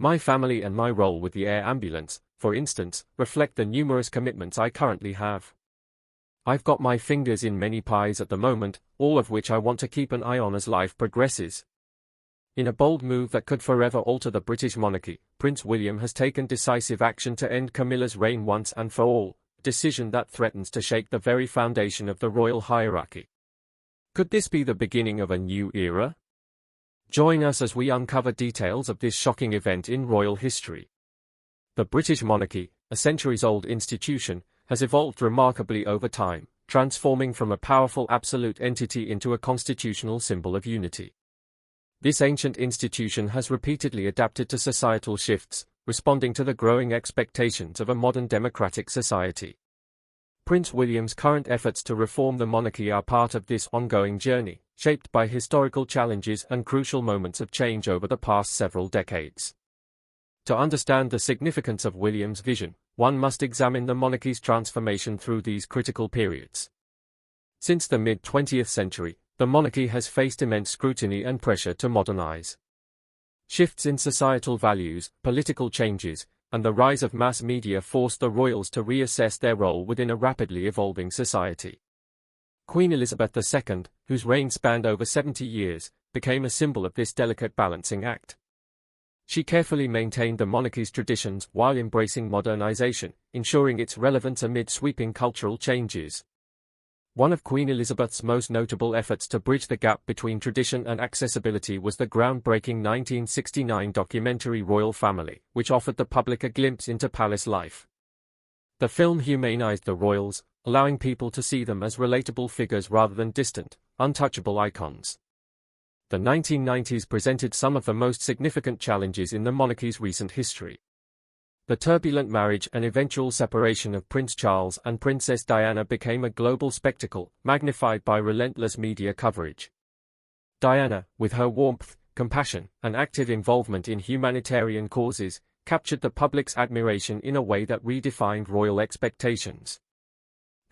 My family and my role with the air ambulance, for instance, reflect the numerous commitments I currently have. I've got my fingers in many pies at the moment, all of which I want to keep an eye on as life progresses. In a bold move that could forever alter the British monarchy, Prince William has taken decisive action to end Camilla's reign once and for all, a decision that threatens to shake the very foundation of the royal hierarchy. Could this be the beginning of a new era? Join us as we uncover details of this shocking event in royal history. The British monarchy, a centuries-old institution, has evolved remarkably over time, transforming from a powerful absolute entity into a constitutional symbol of unity. This ancient institution has repeatedly adapted to societal shifts, responding to the growing expectations of a modern democratic society. Prince William's current efforts to reform the monarchy are part of this ongoing journey, shaped by historical challenges and crucial moments of change over the past several decades. To understand the significance of William's vision, one must examine the monarchy's transformation through these critical periods. Since the mid-20th century, the monarchy has faced immense scrutiny and pressure to modernize. Shifts in societal values, political changes, and the rise of mass media forced the royals to reassess their role within a rapidly evolving society. Queen Elizabeth II, whose reign spanned over 70 years, became a symbol of this delicate balancing act. She carefully maintained the monarchy's traditions while embracing modernization, ensuring its relevance amid sweeping cultural changes. One of Queen Elizabeth's most notable efforts to bridge the gap between tradition and accessibility was the groundbreaking 1969 documentary Royal Family, which offered the public a glimpse into palace life. The film humanized the royals, allowing people to see them as relatable figures rather than distant, untouchable icons. The 1990s presented some of the most significant challenges in the monarchy's recent history. The turbulent marriage and eventual separation of Prince Charles and Princess Diana became a global spectacle, magnified by relentless media coverage. Diana, with her warmth, compassion, and active involvement in humanitarian causes, captured the public's admiration in a way that redefined royal expectations.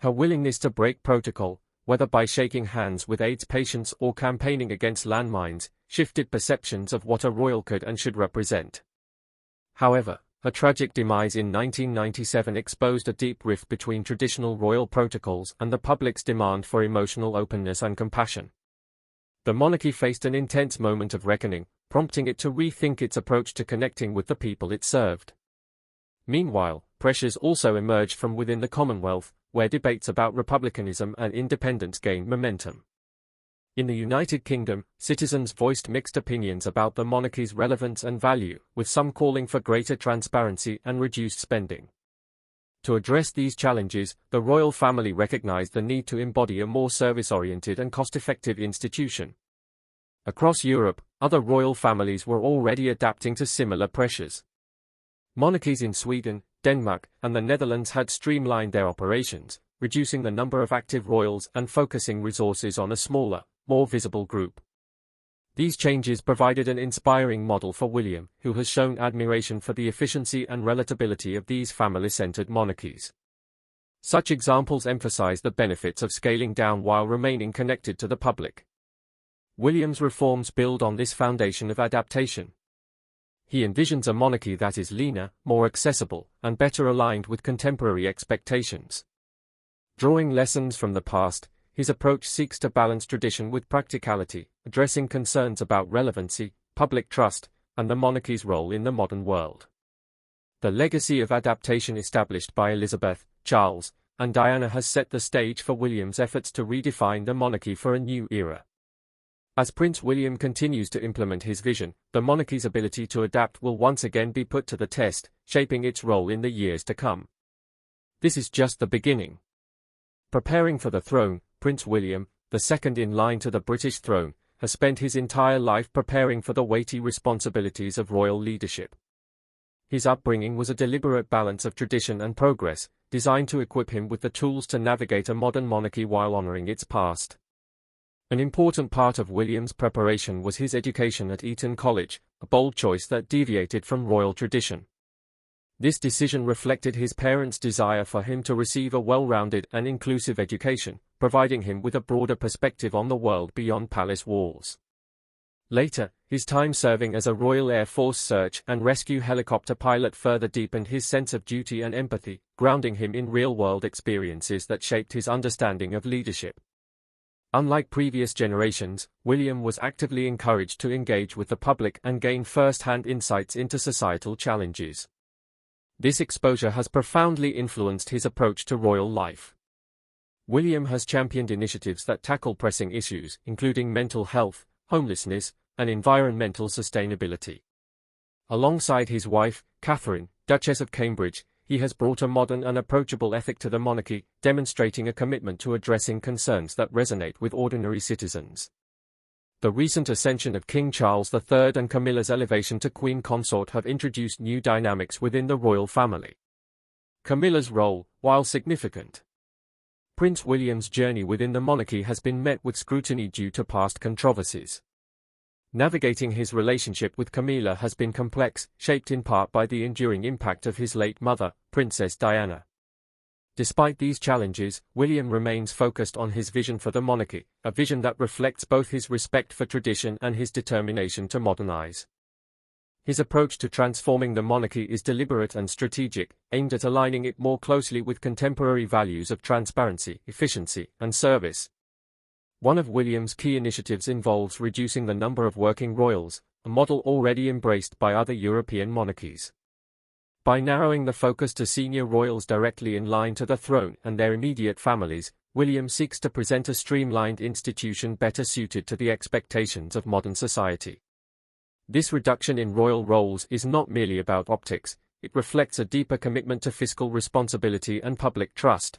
Her willingness to break protocol, whether by shaking hands with AIDS patients or campaigning against landmines, shifted perceptions of what a royal could and should represent. However, her tragic demise in 1997 exposed a deep rift between traditional royal protocols and the public's demand for emotional openness and compassion. The monarchy faced an intense moment of reckoning, prompting it to rethink its approach to connecting with the people it served. Meanwhile, pressures also emerged from within the Commonwealth, where debates about republicanism and independence gained momentum. In the United Kingdom, citizens voiced mixed opinions about the monarchy's relevance and value, with some calling for greater transparency and reduced spending. To address these challenges, the royal family recognized the need to embody a more service-oriented and cost-effective institution. Across Europe, other royal families were already adapting to similar pressures. Monarchies in Sweden, Denmark, and the Netherlands had streamlined their operations, reducing the number of active royals and focusing resources on a smaller, more visible group. These changes provided an inspiring model for William, who has shown admiration for the efficiency and relatability of these family-centered monarchies. Such examples emphasize the benefits of scaling down while remaining connected to the public. William's reforms build on this foundation of adaptation. He envisions a monarchy that is leaner, more accessible, and better aligned with contemporary expectations. Drawing lessons from the past, his approach seeks to balance tradition with practicality, addressing concerns about relevancy, public trust, and the monarchy's role in the modern world. The legacy of adaptation established by Elizabeth, Charles, and Diana has set the stage for William's efforts to redefine the monarchy for a new era. As Prince William continues to implement his vision, the monarchy's ability to adapt will once again be put to the test, shaping its role in the years to come. This is just the beginning. Preparing for the throne, Prince William, the second in line to the British throne, has spent his entire life preparing for the weighty responsibilities of royal leadership. His upbringing was a deliberate balance of tradition and progress, designed to equip him with the tools to navigate a modern monarchy while honoring its past. An important part of William's preparation was his education at Eton College, a bold choice that deviated from royal tradition. This decision reflected his parents' desire for him to receive a well-rounded and inclusive education, providing him with a broader perspective on the world beyond palace walls. Later, his time serving as a Royal Air Force search and rescue helicopter pilot further deepened his sense of duty and empathy, grounding him in real-world experiences that shaped his understanding of leadership. Unlike previous generations, William was actively encouraged to engage with the public and gain first-hand insights into societal challenges. This exposure has profoundly influenced his approach to royal life. William has championed initiatives that tackle pressing issues, including mental health, homelessness, and environmental sustainability. Alongside his wife, Catherine, Duchess of Cambridge, he has brought a modern and approachable ethic to the monarchy, demonstrating a commitment to addressing concerns that resonate with ordinary citizens. The recent ascension of King Charles III and Camilla's elevation to Queen Consort have introduced new dynamics within the royal family. Camilla's role, while significant, Prince William's journey within the monarchy has been met with scrutiny due to past controversies. Navigating his relationship with Camilla has been complex, shaped in part by the enduring impact of his late mother, Princess Diana. Despite these challenges, William remains focused on his vision for the monarchy, a vision that reflects both his respect for tradition and his determination to modernize. His approach to transforming the monarchy is deliberate and strategic, aimed at aligning it more closely with contemporary values of transparency, efficiency, and service. One of William's key initiatives involves reducing the number of working royals, a model already embraced by other European monarchies. By narrowing the focus to senior royals directly in line to the throne and their immediate families, William seeks to present a streamlined institution better suited to the expectations of modern society. This reduction in royal roles is not merely about optics, it reflects a deeper commitment to fiscal responsibility and public trust.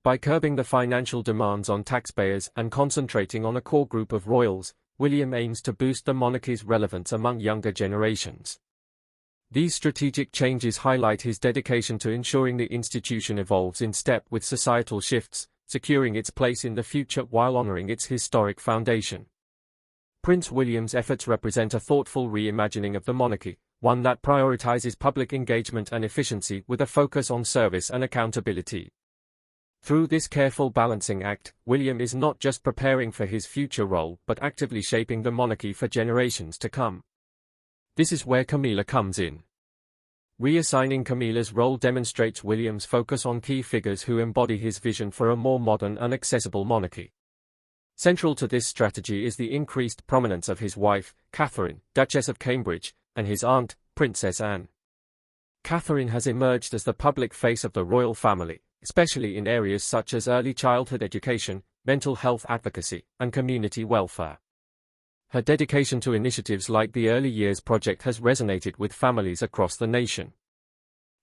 By curbing the financial demands on taxpayers and concentrating on a core group of royals, William aims to boost the monarchy's relevance among younger generations. These strategic changes highlight his dedication to ensuring the institution evolves in step with societal shifts, securing its place in the future while honoring its historic foundation. Prince William's efforts represent a thoughtful reimagining of the monarchy, one that prioritizes public engagement and efficiency with a focus on service and accountability. Through this careful balancing act, William is not just preparing for his future role but actively shaping the monarchy for generations to come. This is where Camilla comes in. Reassigning Camilla's role demonstrates William's focus on key figures who embody his vision for a more modern and accessible monarchy. Central to this strategy is the increased prominence of his wife, Catherine, Duchess of Cambridge, and his aunt, Princess Anne. Catherine has emerged as the public face of the royal family, especially in areas such as early childhood education, mental health advocacy, and community welfare. Her dedication to initiatives like the Early Years Project has resonated with families across the nation.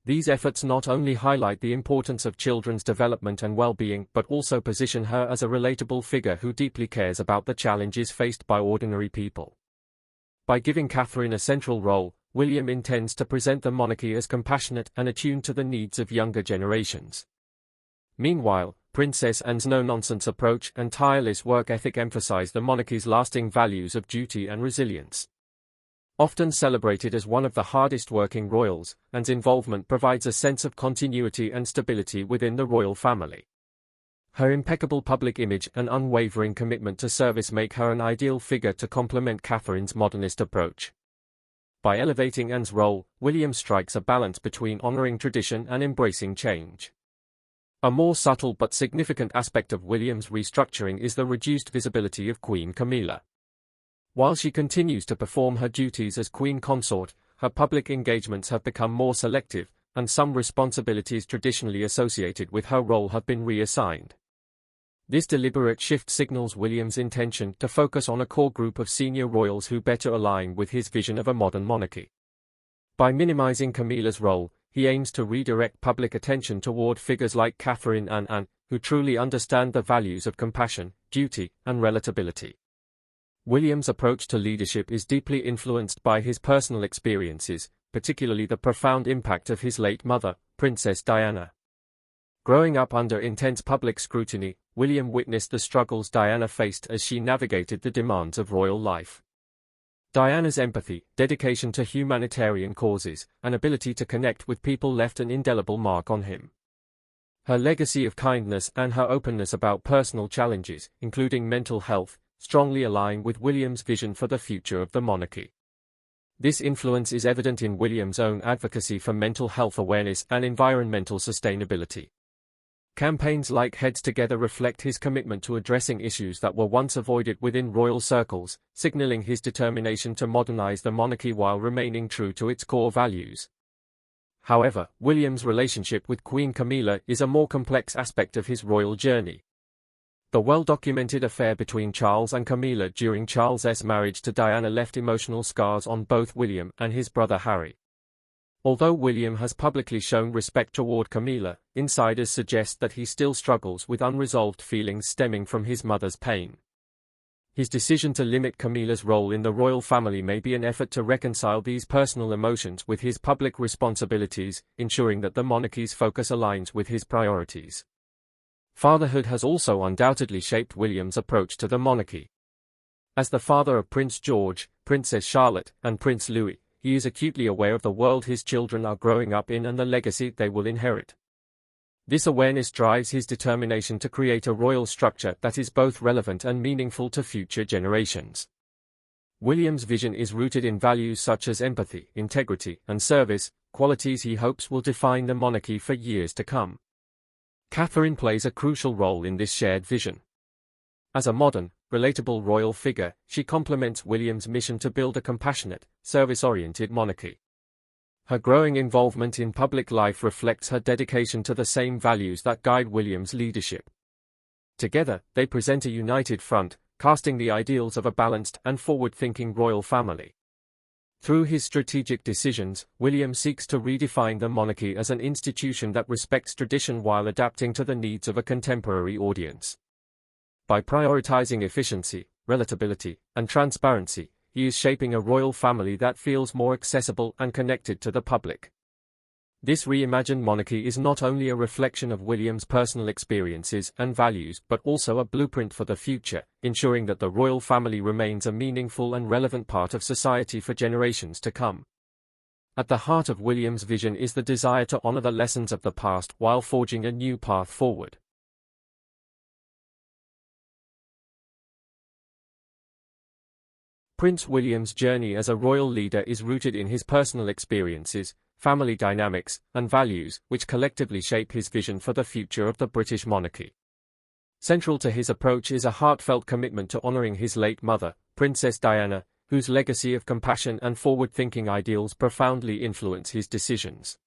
These efforts not only highlight the importance of children's development and well-being but also position her as a relatable figure who deeply cares about the challenges faced by ordinary people. By giving Catherine a central role, William intends to present the monarchy as compassionate and attuned to the needs of younger generations. Meanwhile, Princess Anne's no-nonsense approach and tireless work ethic emphasize the monarchy's lasting values of duty and resilience. Often celebrated as one of the hardest-working royals, Anne's involvement provides a sense of continuity and stability within the royal family. Her impeccable public image and unwavering commitment to service make her an ideal figure to complement Catherine's modernist approach. By elevating Anne's role, William strikes a balance between honoring tradition and embracing change. A more subtle but significant aspect of William's restructuring is the reduced visibility of Queen Camilla. While she continues to perform her duties as Queen Consort, her public engagements have become more selective, and some responsibilities traditionally associated with her role have been reassigned. This deliberate shift signals William's intention to focus on a core group of senior royals who better align with his vision of a modern monarchy. By minimizing Camilla's role, he aims to redirect public attention toward figures like Catherine and Anne, who truly understand the values of compassion, duty, and relatability. William's approach to leadership is deeply influenced by his personal experiences, particularly the profound impact of his late mother, Princess Diana. Growing up under intense public scrutiny, William witnessed the struggles Diana faced as she navigated the demands of royal life. Diana's empathy, dedication to humanitarian causes, and ability to connect with people left an indelible mark on him. Her legacy of kindness and her openness about personal challenges, including mental health, strongly align with William's vision for the future of the monarchy. This influence is evident in William's own advocacy for mental health awareness and environmental sustainability. Campaigns like Heads Together reflect his commitment to addressing issues that were once avoided within royal circles, signaling his determination to modernize the monarchy while remaining true to its core values. However, William's relationship with Queen Camilla is a more complex aspect of his royal journey. The well-documented affair between Charles and Camilla during Charles's marriage to Diana left emotional scars on both William and his brother Harry. Although William has publicly shown respect toward Camilla, insiders suggest that he still struggles with unresolved feelings stemming from his mother's pain. His decision to limit Camilla's role in the royal family may be an effort to reconcile these personal emotions with his public responsibilities, ensuring that the monarchy's focus aligns with his priorities. Fatherhood has also undoubtedly shaped William's approach to the monarchy. As the father of Prince George, Princess Charlotte, and Prince Louis, he is acutely aware of the world his children are growing up in and the legacy they will inherit. This awareness drives his determination to create a royal structure that is both relevant and meaningful to future generations. William's vision is rooted in values such as empathy, integrity, and service, qualities he hopes will define the monarchy for years to come. Catherine plays a crucial role in this shared vision. As a modern, relatable royal figure, she complements William's mission to build a compassionate, service-oriented monarchy. Her growing involvement in public life reflects her dedication to the same values that guide William's leadership. Together, they present a united front, casting the ideals of a balanced and forward-thinking royal family. Through his strategic decisions, William seeks to redefine the monarchy as an institution that respects tradition while adapting to the needs of a contemporary audience. By prioritizing efficiency, relatability, and transparency, he is shaping a royal family that feels more accessible and connected to the public. This reimagined monarchy is not only a reflection of William's personal experiences and values but also a blueprint for the future, ensuring that the royal family remains a meaningful and relevant part of society for generations to come. At the heart of William's vision is the desire to honor the lessons of the past while forging a new path forward. Prince William's journey as a royal leader is rooted in his personal experiences, family dynamics, and values, which collectively shape his vision for the future of the British monarchy. Central to his approach is a heartfelt commitment to honoring his late mother, Princess Diana, whose legacy of compassion and forward-thinking ideals profoundly influence his decisions.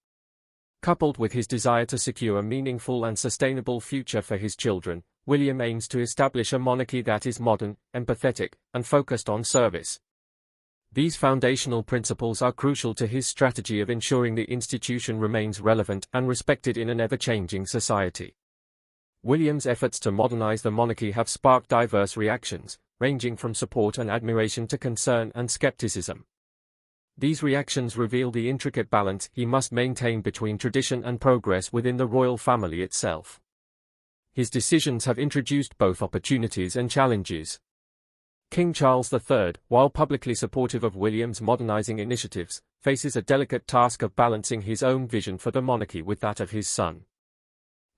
Coupled with his desire to secure a meaningful and sustainable future for his children, William aims to establish a monarchy that is modern, empathetic, and focused on service. These foundational principles are crucial to his strategy of ensuring the institution remains relevant and respected in an ever-changing society. William's efforts to modernize the monarchy have sparked diverse reactions, ranging from support and admiration to concern and skepticism. These reactions reveal the intricate balance he must maintain between tradition and progress within the royal family itself. His decisions have introduced both opportunities and challenges. King Charles III, while publicly supportive of William's modernizing initiatives, faces a delicate task of balancing his own vision for the monarchy with that of his son.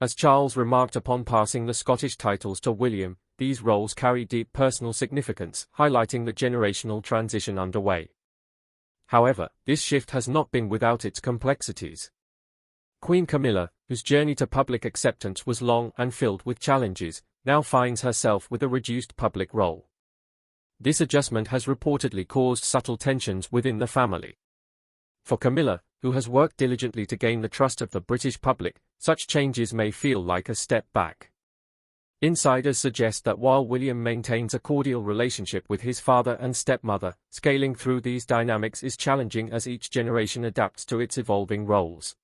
As Charles remarked upon passing the Scottish titles to William, these roles carry deep personal significance, highlighting the generational transition underway. However, this shift has not been without its complexities. Queen Camilla, whose journey to public acceptance was long and filled with challenges, now finds herself with a reduced public role. This adjustment has reportedly caused subtle tensions within the family. For Camilla, who has worked diligently to gain the trust of the British public, such changes may feel like a step back. Insiders suggest that while William maintains a cordial relationship with his father and stepmother, scaling through these dynamics is challenging as each generation adapts to its evolving roles.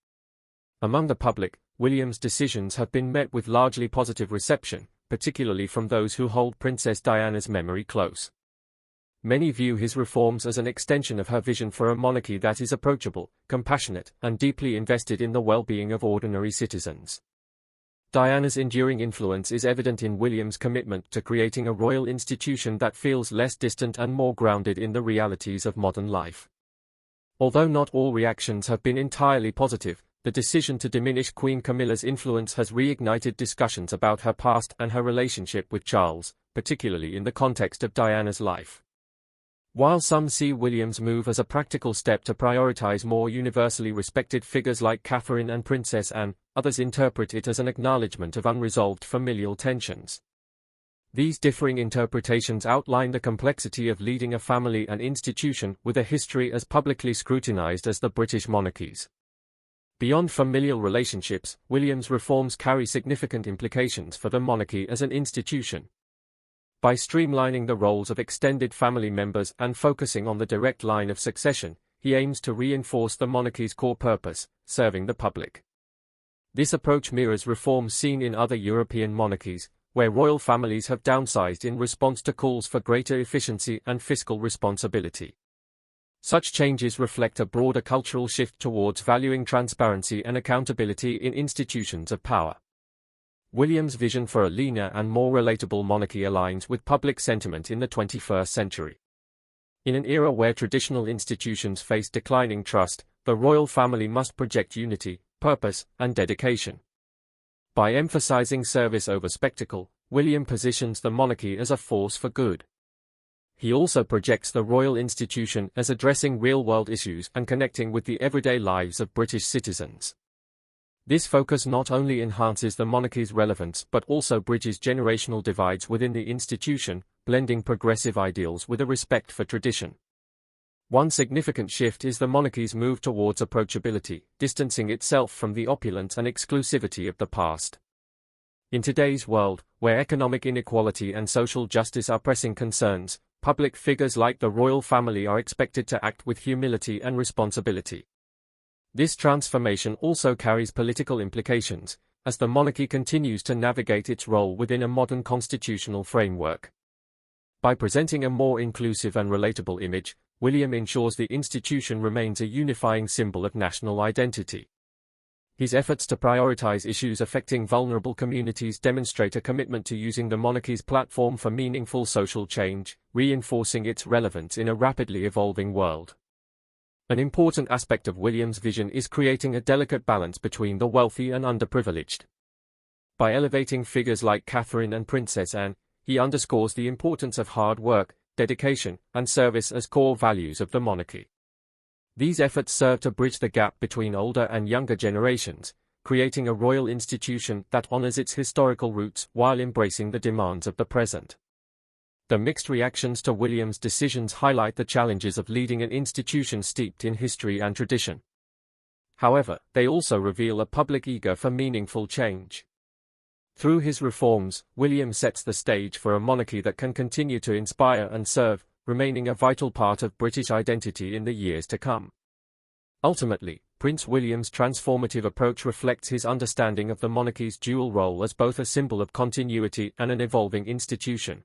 Among the public, William's decisions have been met with largely positive reception, particularly from those who hold Princess Diana's memory close. Many view his reforms as an extension of her vision for a monarchy that is approachable, compassionate, and deeply invested in the well-being of ordinary citizens. Diana's enduring influence is evident in William's commitment to creating a royal institution that feels less distant and more grounded in the realities of modern life. Although not all reactions have been entirely positive, the decision to diminish Queen Camilla's influence has reignited discussions about her past and her relationship with Charles, particularly in the context of Diana's life. While some see William's move as a practical step to prioritize more universally respected figures like Catherine and Princess Anne, others interpret it as an acknowledgement of unresolved familial tensions. These differing interpretations outline the complexity of leading a family and institution with a history as publicly scrutinized as the British monarchy's. Beyond familial relationships, William's reforms carry significant implications for the monarchy as an institution. By streamlining the roles of extended family members and focusing on the direct line of succession, he aims to reinforce the monarchy's core purpose, serving the public. This approach mirrors reforms seen in other European monarchies, where royal families have downsized in response to calls for greater efficiency and fiscal responsibility. Such changes reflect a broader cultural shift towards valuing transparency and accountability in institutions of power. William's vision for a leaner and more relatable monarchy aligns with public sentiment in the 21st century. In an era where traditional institutions face declining trust, the royal family must project unity, purpose, and dedication. By emphasizing service over spectacle, William positions the monarchy as a force for good. He also projects the royal institution as addressing real-world issues and connecting with the everyday lives of British citizens. This focus not only enhances the monarchy's relevance but also bridges generational divides within the institution, blending progressive ideals with a respect for tradition. One significant shift is the monarchy's move towards approachability, distancing itself from the opulence and exclusivity of the past. In today's world, where economic inequality and social justice are pressing concerns, public figures like the royal family are expected to act with humility and responsibility. This transformation also carries political implications, as the monarchy continues to navigate its role within a modern constitutional framework. By presenting a more inclusive and relatable image, William ensures the institution remains a unifying symbol of national identity. His efforts to prioritize issues affecting vulnerable communities demonstrate a commitment to using the monarchy's platform for meaningful social change, reinforcing its relevance in a rapidly evolving world. An important aspect of William's vision is creating a delicate balance between the wealthy and underprivileged. By elevating figures like Catherine and Princess Anne, he underscores the importance of hard work, dedication, and service as core values of the monarchy. These efforts serve to bridge the gap between older and younger generations, creating a royal institution that honors its historical roots while embracing the demands of the present. The mixed reactions to William's decisions highlight the challenges of leading an institution steeped in history and tradition. However, they also reveal a public eager for meaningful change. Through his reforms, William sets the stage for a monarchy that can continue to inspire and serve, remaining a vital part of British identity in the years to come. Ultimately, Prince William's transformative approach reflects his understanding of the monarchy's dual role as both a symbol of continuity and an evolving institution.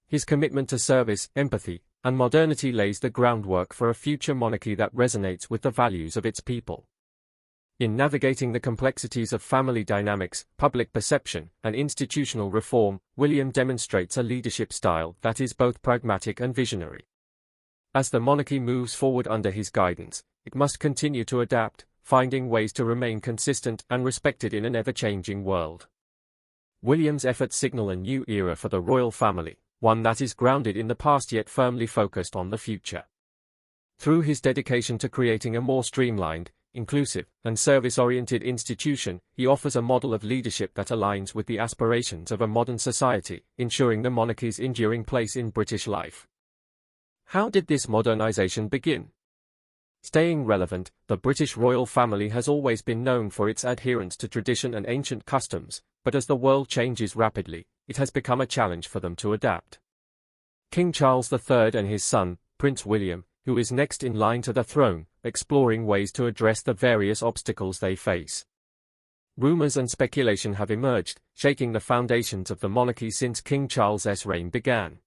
His commitment to service, empathy, and modernity lays the groundwork for a future monarchy that resonates with the values of its people. In navigating the complexities of family dynamics, public perception, and institutional reform, William demonstrates a leadership style that is both pragmatic and visionary. As the monarchy moves forward under his guidance, it must continue to adapt, finding ways to remain consistent and respected in an ever-changing world. William's efforts signal a new era for the royal family, one that is grounded in the past yet firmly focused on the future. Through his dedication to creating a more streamlined, inclusive, and service-oriented institution, he offers a model of leadership that aligns with the aspirations of a modern society, ensuring the monarchy's enduring place in British life. How did this modernization begin? Staying relevant, the British royal family has always been known for its adherence to tradition and ancient customs, but as the world changes rapidly, it has become a challenge for them to adapt. King Charles III and his son, Prince William, who is next in line to the throne, exploring ways to address the various obstacles they face. Rumors and speculation have emerged, shaking the foundations of the monarchy since King Charles's reign began.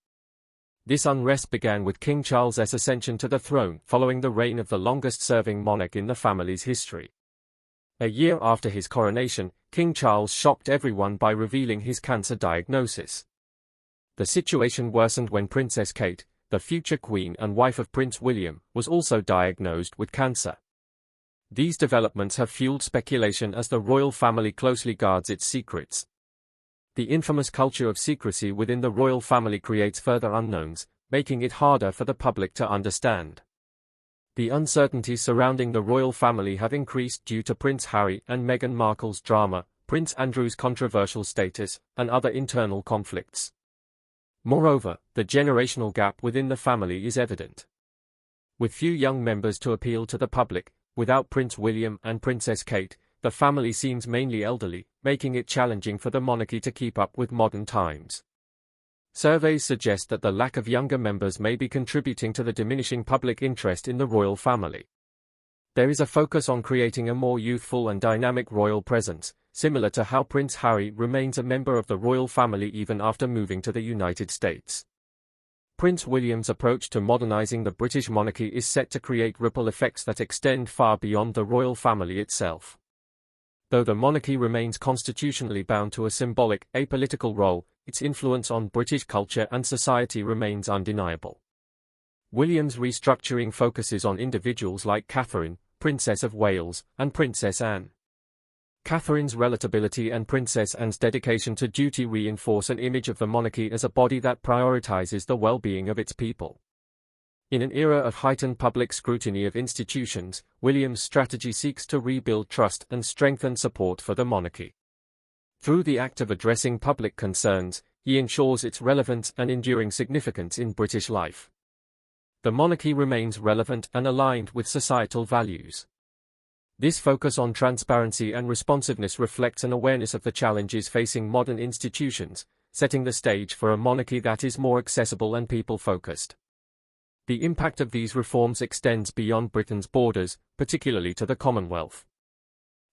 This unrest began with King Charles's ascension to the throne following the reign of the longest-serving monarch in the family's history. A year after his coronation, King Charles shocked everyone by revealing his cancer diagnosis. The situation worsened when Princess Kate, the future queen and wife of Prince William, was also diagnosed with cancer. These developments have fueled speculation as the royal family closely guards its secrets. The infamous culture of secrecy within the royal family creates further unknowns, making it harder for the public to understand. The uncertainties surrounding the royal family have increased due to Prince Harry and Meghan Markle's drama, Prince Andrew's controversial status, and other internal conflicts. Moreover, the generational gap within the family is evident. With few young members to appeal to the public, without Prince William and Princess Kate, the family seems mainly elderly, making it challenging for the monarchy to keep up with modern times. Surveys suggest that the lack of younger members may be contributing to the diminishing public interest in the royal family. There is a focus on creating a more youthful and dynamic royal presence, similar to how Prince Harry remains a member of the royal family even after moving to the United States. Prince William's approach to modernizing the British monarchy is set to create ripple effects that extend far beyond the royal family itself. Though the monarchy remains constitutionally bound to a symbolic, apolitical role, its influence on British culture and society remains undeniable. William's restructuring focuses on individuals like Catherine, Princess of Wales, and Princess Anne. Catherine's relatability and Princess Anne's dedication to duty reinforce an image of the monarchy as a body that prioritizes the well-being of its people. In an era of heightened public scrutiny of institutions, William's strategy seeks to rebuild trust and strengthen support for the monarchy. Through the act of addressing public concerns, he ensures its relevance and enduring significance in British life. The monarchy remains relevant and aligned with societal values. This focus on transparency and responsiveness reflects an awareness of the challenges facing modern institutions, setting the stage for a monarchy that is more accessible and people-focused. The impact of these reforms extends beyond Britain's borders, particularly to the Commonwealth.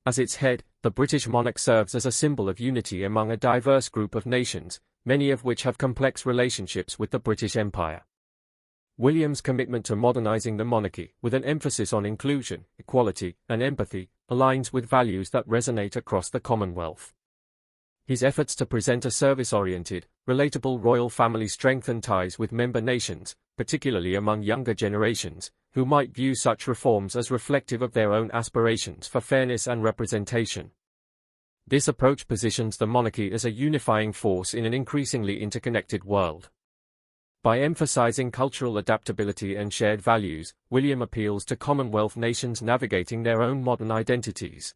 As its head, the British monarch serves as a symbol of unity among a diverse group of nations, many of which have complex relationships with the British Empire. William's commitment to modernizing the monarchy, with an emphasis on inclusion, equality, and empathy, aligns with values that resonate across the Commonwealth. His efforts to present a service-oriented, relatable royal family strengthen ties with member nations, particularly among younger generations, who might view such reforms as reflective of their own aspirations for fairness and representation. This approach positions the monarchy as a unifying force in an increasingly interconnected world. By emphasizing cultural adaptability and shared values, William appeals to Commonwealth nations navigating their own modern identities.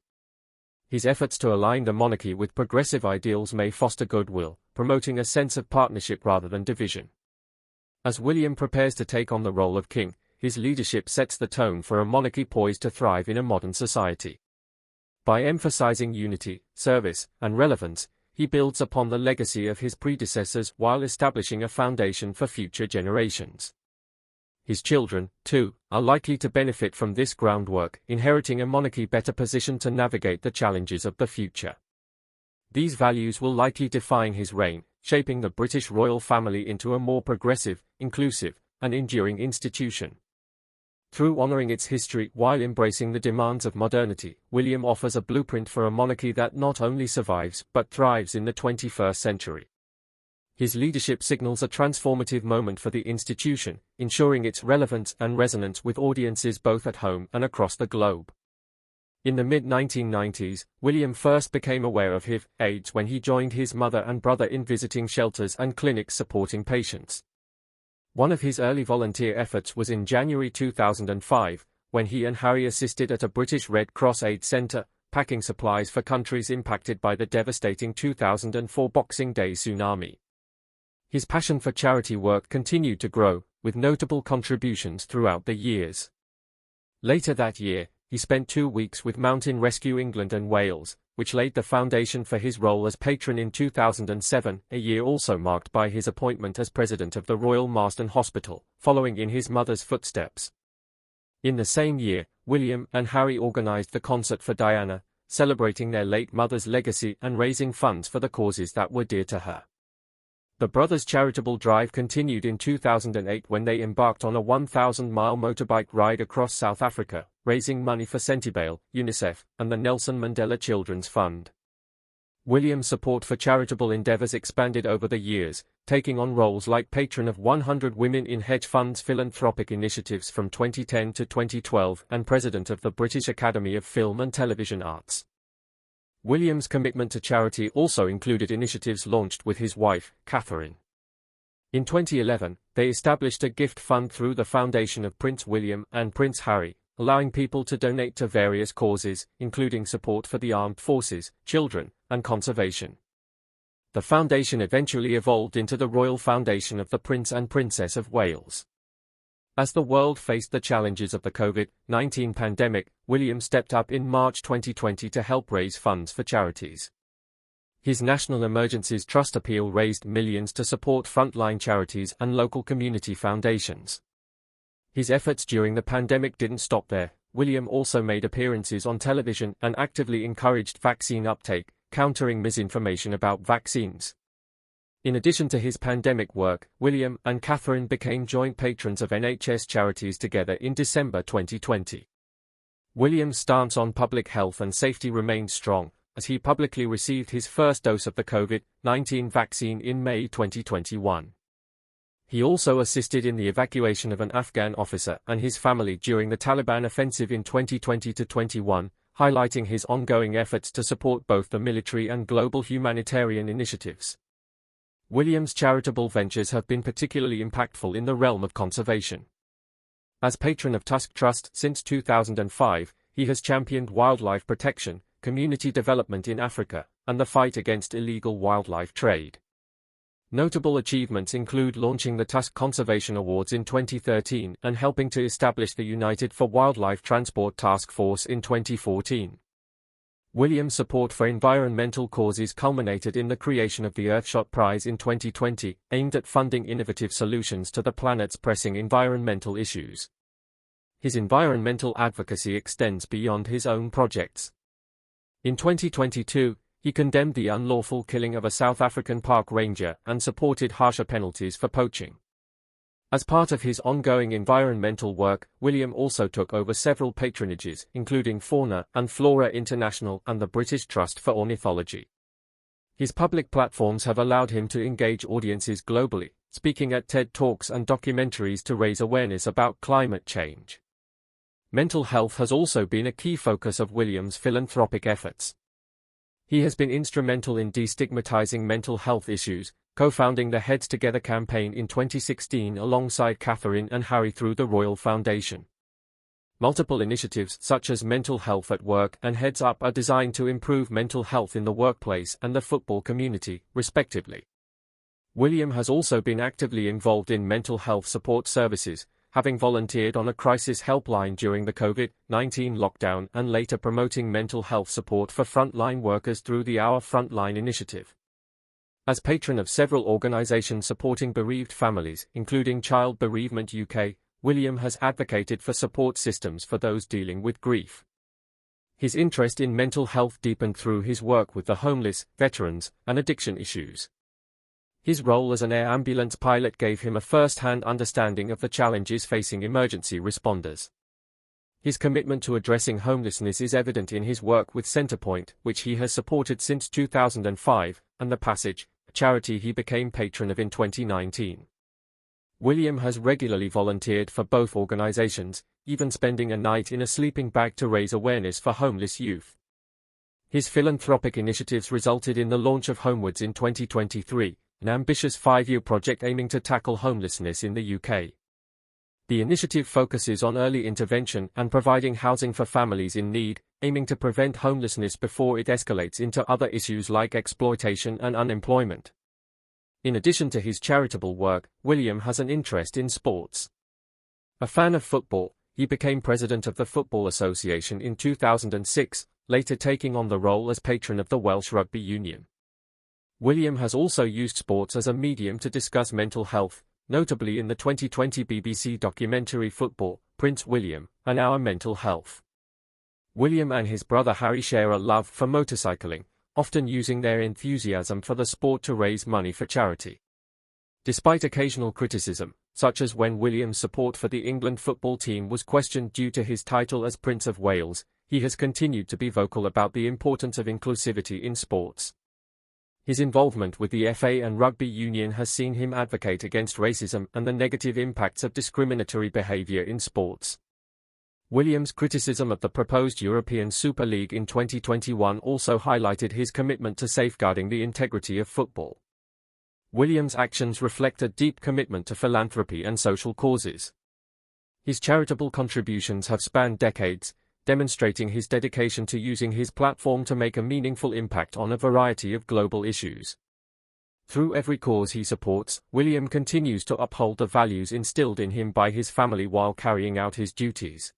His efforts to align the monarchy with progressive ideals may foster goodwill, promoting a sense of partnership rather than division. As William prepares to take on the role of king, his leadership sets the tone for a monarchy poised to thrive in a modern society. By emphasizing unity, service, and relevance, he builds upon the legacy of his predecessors while establishing a foundation for future generations. His children, too, are likely to benefit from this groundwork, inheriting a monarchy better positioned to navigate the challenges of the future. These values will likely define his reign, shaping the British royal family into a more progressive, inclusive, and enduring institution. Through honoring its history while embracing the demands of modernity, William offers a blueprint for a monarchy that not only survives but thrives in the 21st century. His leadership signals a transformative moment for the institution, ensuring its relevance and resonance with audiences both at home and across the globe. In the mid-1990s, William first became aware of HIV/AIDS when he joined his mother and brother in visiting shelters and clinics supporting patients. One of his early volunteer efforts was in January 2005, when he and Harry assisted at a British Red Cross aid centre, packing supplies for countries impacted by the devastating 2004 Boxing Day tsunami. His passion for charity work continued to grow, with notable contributions throughout the years. Later that year, he spent 2 weeks with Mountain Rescue England and Wales, which laid the foundation for his role as patron in 2007, a year also marked by his appointment as president of the Royal Marsden Hospital, following in his mother's footsteps. In the same year, William and Harry organized the Consort for Diana, celebrating their late mother's legacy and raising funds for the causes that were dear to her. The brothers' charitable drive continued in 2008 when they embarked on a 1,000-mile motorbike ride across South Africa, raising money for Sentebale, UNICEF, and the Nelson Mandela Children's Fund. William's support for charitable endeavors expanded over the years, taking on roles like patron of 100 Women in Hedge Funds philanthropic initiatives from 2010 to 2012 and president of the British Academy of Film and Television Arts. William's commitment to charity also included initiatives launched with his wife, Catherine. In 2011, they established a gift fund through the foundation of Prince William and Prince Harry, allowing people to donate to various causes, including support for the armed forces, children, and conservation. The foundation eventually evolved into the Royal Foundation of the Prince and Princess of Wales. As the world faced the challenges of the COVID-19 pandemic, William stepped up in March 2020 to help raise funds for charities. His National Emergencies Trust appeal raised millions to support frontline charities and local community foundations. His efforts during the pandemic didn't stop there. William also made appearances on television and actively encouraged vaccine uptake, countering misinformation about vaccines. In addition to his pandemic work, William and Catherine became joint patrons of NHS charities together in December 2020. William's stance on public health and safety remained strong, as he publicly received his first dose of the COVID-19 vaccine in May 2021. He also assisted in the evacuation of an Afghan officer and his family during the Taliban offensive in 2020-21, highlighting his ongoing efforts to support both the military and global humanitarian initiatives. William's charitable ventures have been particularly impactful in the realm of conservation. As patron of Tusk Trust since 2005, he has championed wildlife protection, community development in Africa, and the fight against illegal wildlife trade. Notable achievements include launching the Tusk Conservation Awards in 2013 and helping to establish the United for Wildlife Transport Task Force in 2014. William's support for environmental causes culminated in the creation of the Earthshot Prize in 2020, aimed at funding innovative solutions to the planet's pressing environmental issues. His environmental advocacy extends beyond his own projects. In 2022, he condemned the unlawful killing of a South African park ranger and supported harsher penalties for poaching. As part of his ongoing environmental work, William also took over several patronages, including Fauna and Flora International and the British Trust for Ornithology. His public platforms have allowed him to engage audiences globally, speaking at TED Talks and documentaries to raise awareness about climate change. Mental health has also been a key focus of William's philanthropic efforts. He has been instrumental in destigmatizing mental health issues, co-founding the Heads Together campaign in 2016 alongside Catherine and Harry through the Royal Foundation. Multiple initiatives such as Mental Health at Work and Heads Up are designed to improve mental health in the workplace and the football community, respectively. William has also been actively involved in mental health support services, having volunteered on a crisis helpline during the COVID-19 lockdown and later promoting mental health support for frontline workers through the Our Frontline initiative. As patron of several organizations supporting bereaved families, including Child Bereavement UK, William has advocated for support systems for those dealing with grief. His interest in mental health deepened through his work with the homeless, veterans, and addiction issues. His role as an air ambulance pilot gave him a first-hand understanding of the challenges facing emergency responders. His commitment to addressing homelessness is evident in his work with Centrepoint, which he has supported since 2005, and The Passage, a charity he became patron of in 2019. William has regularly volunteered for both organizations, even spending a night in a sleeping bag to raise awareness for homeless youth. His philanthropic initiatives resulted in the launch of Homewards in 2023, an ambitious 5-year project aiming to tackle homelessness in the UK. The initiative focuses on early intervention and providing housing for families in need, aiming to prevent homelessness before it escalates into other issues like exploitation and unemployment. In addition to his charitable work, William has an interest in sports. A fan of football, he became president of the Football Association in 2006, later taking on the role as patron of the Welsh Rugby Union. William has also used sports as a medium to discuss mental health, notably in the 2020 BBC documentary Football, Prince William, and Our Mental Health. William and his brother Harry share a love for motorcycling, often using their enthusiasm for the sport to raise money for charity. Despite occasional criticism, such as when William's support for the England football team was questioned due to his title as Prince of Wales, he has continued to be vocal about the importance of inclusivity in sports. His involvement with the FA and rugby union has seen him advocate against racism and the negative impacts of discriminatory behaviour in sports. William's criticism of the proposed European Super League in 2021 also highlighted his commitment to safeguarding the integrity of football. William's actions reflect a deep commitment to philanthropy and social causes. His charitable contributions have spanned decades, demonstrating his dedication to using his platform to make a meaningful impact on a variety of global issues. Through every cause he supports, William continues to uphold the values instilled in him by his family while carrying out his duties.